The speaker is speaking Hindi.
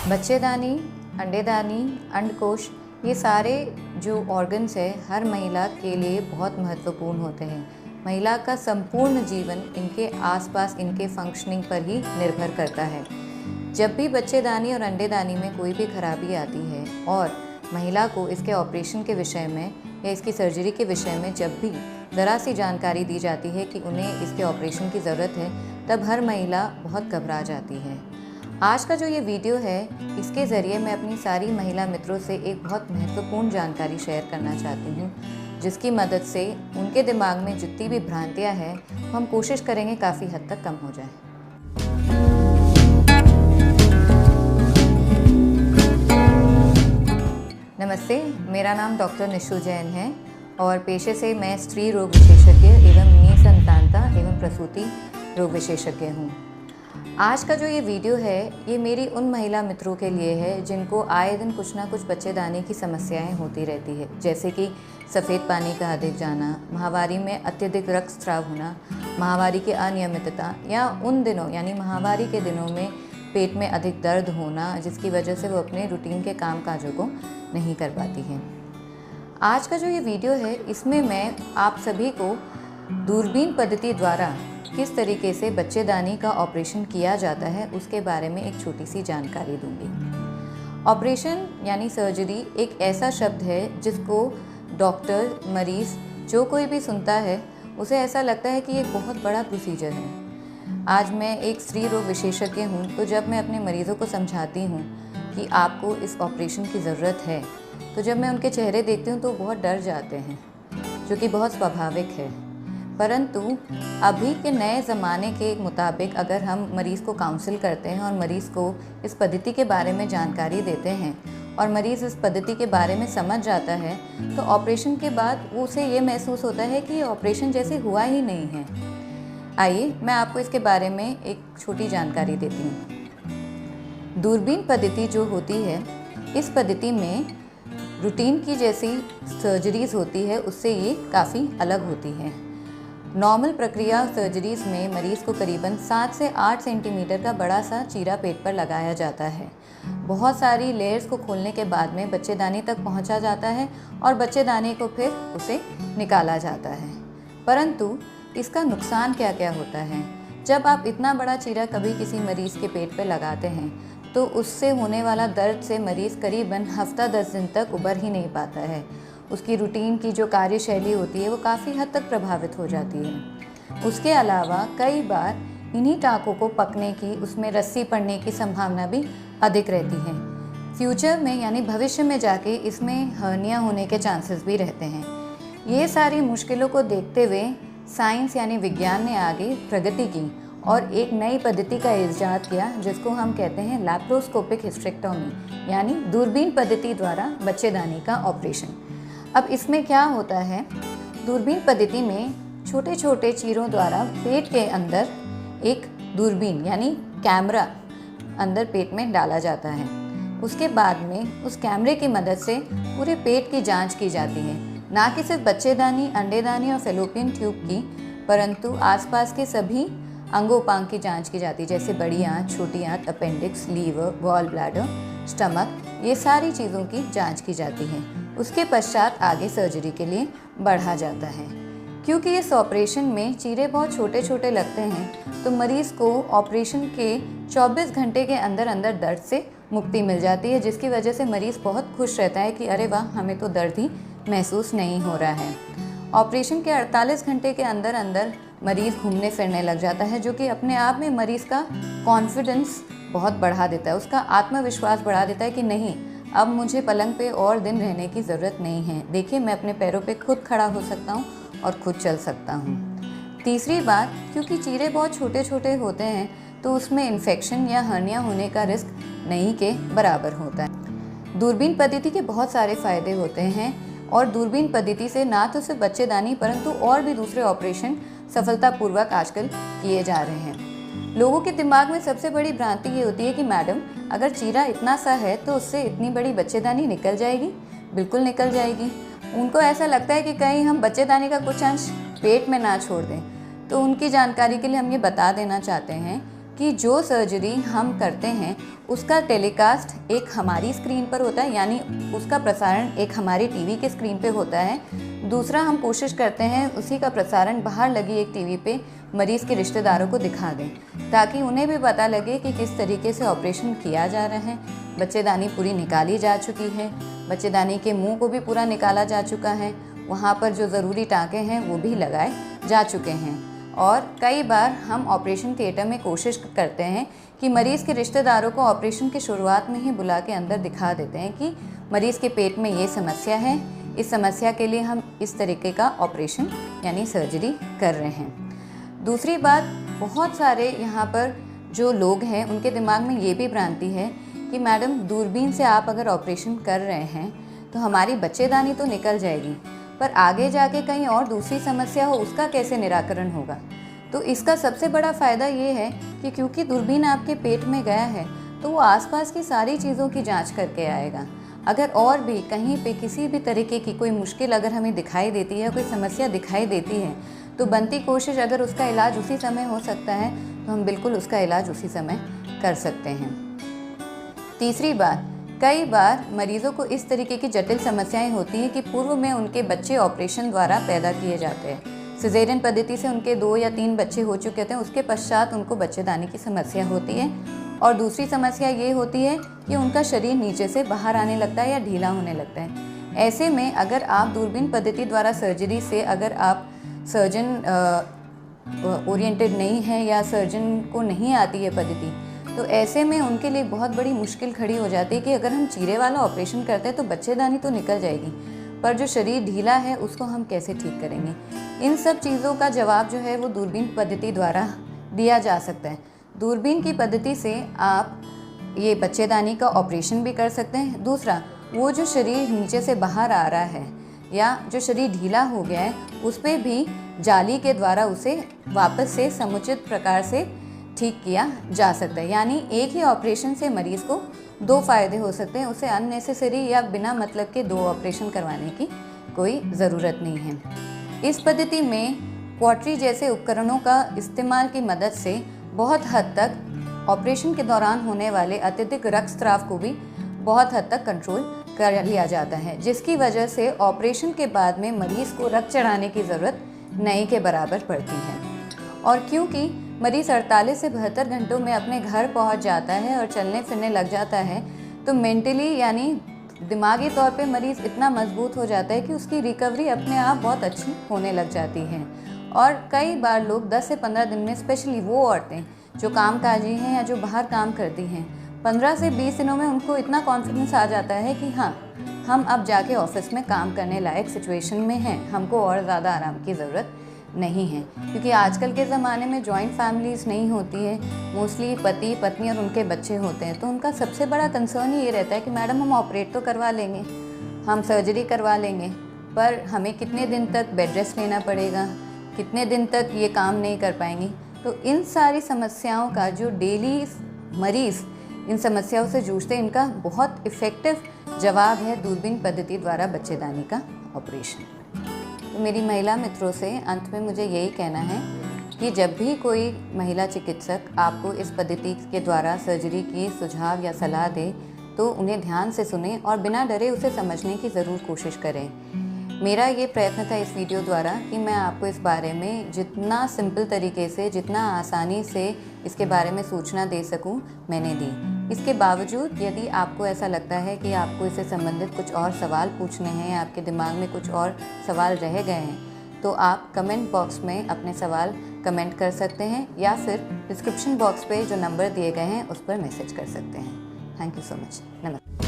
बच्चेदानी, अंडेदानी, अंडकोश ये सारे जो ऑर्गन्स है हर महिला के लिए बहुत महत्वपूर्ण होते हैं। महिला का संपूर्ण जीवन इनके आसपास इनके फंक्शनिंग पर ही निर्भर करता है। जब भी बच्चेदानी और अंडेदानी में कोई भी खराबी आती है और महिला को इसके ऑपरेशन के विषय में या इसकी सर्जरी के विषय में जब भी ज़रा सी जानकारी दी जाती है कि उन्हें इसके ऑपरेशन की ज़रूरत है, तब हर महिला बहुत घबरा जाती है। आज का जो ये वीडियो है, इसके ज़रिए मैं अपनी सारी महिला मित्रों से एक बहुत महत्वपूर्ण जानकारी शेयर करना चाहती हूँ, जिसकी मदद से उनके दिमाग में जितनी भी भ्रांतियाँ हैं, हम कोशिश करेंगे काफ़ी हद तक कम हो जाए। नमस्ते, मेरा नाम डॉक्टर निशु जैन है और पेशे से मैं स्त्री रोग विशेषज्ञ एवं निसंतानता एवं प्रसूति रोग विशेषज्ञ हूँ। आज का जो ये वीडियो है, ये मेरी उन महिला मित्रों के लिए है जिनको आए दिन कुछ ना कुछ बच्चेदानी की समस्याएं होती रहती है, जैसे कि सफ़ेद पानी का अधिक जाना, माहवारी में अत्यधिक रक्तस्राव होना, माहवारी की अनियमितता या उन दिनों यानी माहवारी के दिनों में पेट में अधिक दर्द होना, जिसकी वजह से वो अपने रूटीन के काम काजों को नहीं कर पाती हैं। आज का जो ये वीडियो है, इसमें मैं आप सभी को दूरबीन पद्धति द्वारा किस तरीके से बच्चेदानी का ऑपरेशन किया जाता है उसके बारे में एक छोटी सी जानकारी दूंगी। ऑपरेशन यानी सर्जरी एक ऐसा शब्द है जिसको डॉक्टर, मरीज़ जो कोई भी सुनता है उसे ऐसा लगता है कि ये बहुत बड़ा प्रोसीजर है। आज मैं एक स्त्री रोग विशेषज्ञ हूँ, तो जब मैं अपने मरीज़ों को समझाती हूँ कि आपको इस ऑपरेशन की ज़रूरत है, तो जब मैं उनके चेहरे देखती हूँ तो बहुत डर जाते हैं, जो कि बहुत स्वाभाविक है। परंतु अभी के नए ज़माने के मुताबिक अगर हम मरीज़ को काउंसिल करते हैं और मरीज़ को इस पद्धति के बारे में जानकारी देते हैं और मरीज़ इस पद्धति के बारे में समझ जाता है, तो ऑपरेशन के बाद उसे ये महसूस होता है कि ये ऑपरेशन जैसे हुआ ही नहीं है। आइए मैं आपको इसके बारे में एक छोटी जानकारी देती हूँ। दूरबीन पद्धति जो होती है, इस पद्धति में रूटीन की जैसी सर्जरीज़ होती है उससे ये काफ़ी अलग होती है। नॉर्मल प्रक्रिया सर्जरीज़ में मरीज़ को करीबन 7 से 8 सेंटीमीटर का बड़ा सा चीरा पेट पर लगाया जाता है। बहुत सारी लेयर्स को खोलने के बाद में बच्चेदानी तक पहुंचा जाता है और बच्चेदानी को फिर उसे निकाला जाता है। परंतु इसका नुकसान क्या क्या होता है? जब आप इतना बड़ा चीरा कभी किसी मरीज़ के पेट पर लगाते हैं तो उससे होने वाला दर्द से मरीज़ करीबन हफ्ता 10 दिन तक उबर ही नहीं पाता है। उसकी रूटीन की जो कार्यशैली होती है वो काफ़ी हद तक प्रभावित हो जाती है। उसके अलावा कई बार इन्हीं टाँकों को पकने की, उसमें रस्सी पड़ने की संभावना भी अधिक रहती है। फ्यूचर में यानी भविष्य में जाके इसमें हर्निया होने के चांसेस भी रहते हैं। ये सारी मुश्किलों को देखते हुए साइंस यानी विज्ञान ने आगे प्रगति की और एक नई पद्धति का इजाद किया, जिसको हम कहते हैं लैप्रोस्कोपिक हिस्टेरेक्टोमी यानी दूरबीन पद्धति द्वारा बच्चेदानी का ऑपरेशन। अब इसमें क्या होता है, दूरबीन पद्धति में छोटे छोटे चीरों द्वारा पेट के अंदर एक दूरबीन यानी कैमरा अंदर पेट में डाला जाता है। उसके बाद में उस कैमरे की मदद से पूरे पेट की जांच की जाती है, ना कि सिर्फ बच्चेदानी, अंडेदानी और फैलोपियन ट्यूब की, परंतु आसपास के सभी अंगोपांग की जांच की जाती है, जैसे बड़ी आंत, छोटी आंत, appendix, liver, gall bladder, stomach, ये सारी चीज़ों की जांच की जाती है। उसके पश्चात आगे सर्जरी के लिए बढ़ा जाता है। क्योंकि इस ऑपरेशन में चीरे बहुत छोटे छोटे लगते हैं, तो मरीज़ को ऑपरेशन के 24 घंटे के अंदर अंदर दर्द से मुक्ति मिल जाती है, जिसकी वजह से मरीज़ बहुत खुश रहता है कि अरे वाह, हमें तो दर्द ही महसूस नहीं हो रहा है। ऑपरेशन के 48 घंटे के अंदर अंदर मरीज़ घूमने फिरने लग जाता है, जो कि अपने आप में मरीज़ का कॉन्फिडेंस बहुत बढ़ा देता है, उसका आत्मविश्वास बढ़ा देता है कि नहीं, अब मुझे पलंग पे और दिन रहने की ज़रूरत नहीं है। देखिए, मैं अपने पैरों पे खुद खड़ा हो सकता हूँ और खुद चल सकता हूँ। तीसरी बात, क्योंकि चीरे बहुत छोटे छोटे होते हैं तो उसमें इन्फेक्शन या हर्निया होने का रिस्क नहीं के बराबर होता है। दूरबीन पद्धति के बहुत सारे फ़ायदे होते हैं और दूरबीन पद्धति से ना तो सिर्फ बच्चेदानी परंतु और भी दूसरे ऑपरेशन सफलतापूर्वक आजकल किए जा रहे हैं। लोगों के दिमाग में सबसे बड़ी भ्रांति ये होती है कि मैडम, अगर चीरा इतना सा है तो उससे इतनी बड़ी बच्चेदानी निकल जाएगी। बिल्कुल निकल जाएगी। उनको ऐसा लगता है कि कहीं हम बच्चेदानी का कुछ अंश पेट में ना छोड़ दें। तो उनकी जानकारी के लिए हम ये बता देना चाहते हैं कि जो सर्जरी हम करते हैं उसका टेलीकास्ट एक हमारी स्क्रीन पर होता है, यानी उसका प्रसारण एक हमारी टीवी के स्क्रीन पे होता है। दूसरा, हम कोशिश करते हैं उसी का प्रसारण बाहर लगी एक टीवी पे मरीज़ के रिश्तेदारों को दिखा दें, ताकि उन्हें भी पता लगे कि किस तरीके से ऑपरेशन किया जा रहा है। बच्चेदानी पूरी निकाली जा चुकी है, बच्चेदानी के मुंह को भी पूरा निकाला जा चुका है, वहाँ पर जो ज़रूरी टाँके हैं वो भी लगाए जा चुके हैं। और कई बार हम ऑपरेशन थिएटर में कोशिश करते हैं कि मरीज़ के रिश्तेदारों को ऑपरेशन की शुरुआत में ही बुला के अंदर दिखा देते हैं कि मरीज़ के पेट में ये समस्या है, इस समस्या के लिए हम इस तरीके का ऑपरेशन यानी सर्जरी कर रहे हैं। दूसरी बात, बहुत सारे यहाँ पर जो लोग हैं उनके दिमाग में ये भी भ्रांति है कि मैडम दूरबीन से आप अगर ऑपरेशन कर रहे हैं तो हमारी बच्चेदानी तो निकल जाएगी, पर आगे जाके कहीं और दूसरी समस्या हो उसका कैसे निराकरण होगा। तो इसका सबसे बड़ा फ़ायदा ये है कि क्योंकि दूरबीन आपके पेट में गया है तो वो आसपास की सारी चीज़ों की जांच करके आएगा। अगर और भी कहीं पे किसी भी तरीके की कोई मुश्किल अगर हमें दिखाई देती है, कोई समस्या दिखाई देती है, तो बनती कोशिश अगर उसका इलाज उसी समय हो सकता है तो हम बिल्कुल उसका इलाज उसी समय कर सकते हैं। तीसरी बात, कई बार मरीज़ों को इस तरीके की जटिल समस्याएं होती हैं कि पूर्व में उनके बच्चे ऑपरेशन द्वारा पैदा किए जाते हैं। सिजेरियन पद्धति से उनके 2 या 3 बच्चे हो चुके थे, उसके पश्चात उनको बच्चेदानी की समस्या होती है। और दूसरी समस्या ये होती है कि उनका शरीर नीचे से बाहर आने लगता है या ढीला होने लगता है। ऐसे में अगर आप दूरबीन पद्धति द्वारा सर्जरी से अगर आप सर्जन ओरिएंटेड नहीं है या सर्जन को नहीं आती है पद्धति, तो ऐसे में उनके लिए बहुत बड़ी मुश्किल खड़ी हो जाती है कि अगर हम चीरे वाला ऑपरेशन करते हैं तो बच्चेदानी तो निकल जाएगी, पर जो शरीर ढीला है उसको हम कैसे ठीक करेंगे। इन सब चीज़ों का जवाब जो है वो दूरबीन पद्धति द्वारा दिया जा सकता है। दूरबीन की पद्धति से आप ये बच्चेदानी का ऑपरेशन भी कर सकते हैं। दूसरा, वो जो शरीर नीचे से बाहर आ रहा है या जो शरीर ढीला हो गया है उस पर भी जाली के द्वारा उसे वापस से समुचित प्रकार से ठीक किया जा सकता है। यानी एक ही ऑपरेशन से मरीज़ को 2 फ़ायदे हो सकते हैं, उसे अननेसेसरी या बिना मतलब के 2 ऑपरेशन करवाने की कोई ज़रूरत नहीं है। इस पद्धति में क्वाट्री जैसे उपकरणों का इस्तेमाल की मदद से बहुत हद तक ऑपरेशन के दौरान होने वाले अत्यधिक रक्तस्राव को भी बहुत हद तक कंट्रोल कर लिया जाता है, जिसकी वजह से ऑपरेशन के बाद में मरीज़ को रक्त चढ़ाने की ज़रूरत नहीं के बराबर पड़ती है। और क्योंकि मरीज़ 48 से 72 घंटों में अपने घर पहुंच जाता है और चलने फिरने लग जाता है, तो मेंटली यानी दिमागी तौर पे मरीज़ इतना मजबूत हो जाता है कि उसकी रिकवरी अपने आप बहुत अच्छी होने लग जाती है। और कई बार लोग 10 से 15 दिन में, स्पेशली वो औरतें जो कामकाजी हैं या जो बाहर काम करती हैं, 15 से 20 दिनों में उनको इतना कॉन्फिडेंस आ जाता है कि हाँ, हम अब जाके ऑफिस में काम करने लायक सिचुएशन में हैं, हमको और ज़्यादा आराम की ज़रूरत नहीं है। क्योंकि आजकल के ज़माने में जॉइंट फैमिलीज़ नहीं होती है, मोस्टली पति पत्नी और उनके बच्चे होते हैं, तो उनका सबसे बड़ा कंसर्न ये रहता है कि मैडम हम ऑपरेट तो करवा लेंगे, हम सर्जरी करवा लेंगे, पर हमें कितने दिन तक बेड रेस्ट लेना पड़ेगा, कितने दिन तक ये काम नहीं कर पाएंगी। तो इन सारी समस्याओं का जो डेली मरीज़ इन समस्याओं से जूझते, इनका बहुत इफ़ेक्टिव जवाब है दूरबीन पद्धति द्वारा बच्चेदानी का ऑपरेशन। तो मेरी महिला मित्रों से अंत में मुझे यही कहना है कि जब भी कोई महिला चिकित्सक आपको इस पद्धति के द्वारा सर्जरी की सुझाव या सलाह दे, तो उन्हें ध्यान से सुनें और बिना डरे उसे समझने की ज़रूर कोशिश करें। मेरा ये प्रयत्न था इस वीडियो द्वारा कि मैं आपको इस बारे में जितना सिंपल तरीके से, जितना आसानी से इसके बारे में सूचना दे सकूं, मैंने दी। इसके बावजूद यदि आपको ऐसा लगता है कि आपको इससे संबंधित कुछ और सवाल पूछने हैं या आपके दिमाग में कुछ और सवाल रह गए हैं, तो आप कमेंट बॉक्स में अपने सवाल कमेंट कर सकते हैं या फिर डिस्क्रिप्शन बॉक्स पे जो नंबर दिए गए हैं उस पर मैसेज कर सकते हैं। Thank you so much. नमस्ते।